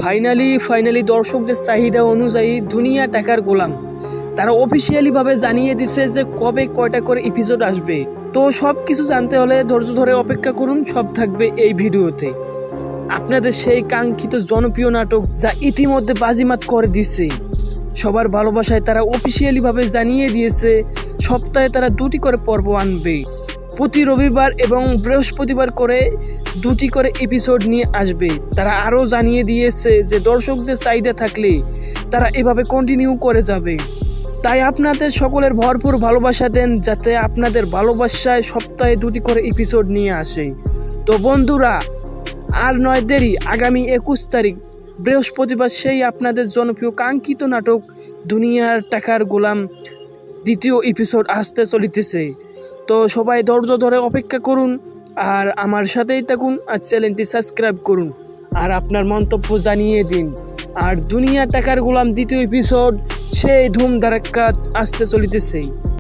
Finally দর্শকদের চাহিদা অনুযায়ী দুনিয়া টাকার গোলাম তারা অফিসিয়ালিভাবে জানিয়ে দিছে যে কবে কয়টা করে এপিসোড আসবে। তো সব কিছু জানতে হলে ধৈর্য ধরে অপেক্ষা করুন, সব থাকবে এই ভিডিওতে। আপনাদের সেই কাঙ্ক্ষিত জনপ্রিয় নাটক যা ইতিমধ্যে বাজিমাত করে দিচ্ছে, সবার ভালোবাসায় তারা অফিসিয়ালিভাবে জানিয়ে দিয়েছে সপ্তাহে তারা 2টি করে পর্ব আনবে। প্রতি রবিবার এবং বৃহস্পতিবার করে 2টি করে এপিসোড নিয়ে আসবে। তারা আরও জানিয়ে দিয়েছে যে দর্শকদের চাহিদা থাকলে তারা এভাবে কন্টিনিউ করে যাবে। তাই আপনাদের সকলের ভরপুর ভালোবাসা দেন, যাতে আপনাদের ভালোবাসায় সপ্তাহে 2টি করে এপিসোড নিয়ে আসে। তো বন্ধুরা, আর নয় দেরি, আগামী 21 তারিখ বৃহস্পতিবার সেই আপনাদের জনপ্রিয় কাঙ্ক্ষিত নাটক দুনিয়ার টাকার গোলাম 2য় এপিসোড আসতে চলিতেছে। তো সবাই ধৈর্য ধরে অপেক্ষা করুন, আর আমার সাথেই থাকুন, আর চ্যানেলটি সাবস্ক্রাইব করুন, আর আপনার মন্তব্য জানিয়ে দিন। আর দুনিয়া টাকার গোলাম 2য় এপিসোড সেই ধুম ধারাক্কা আসতে চলিতেছে।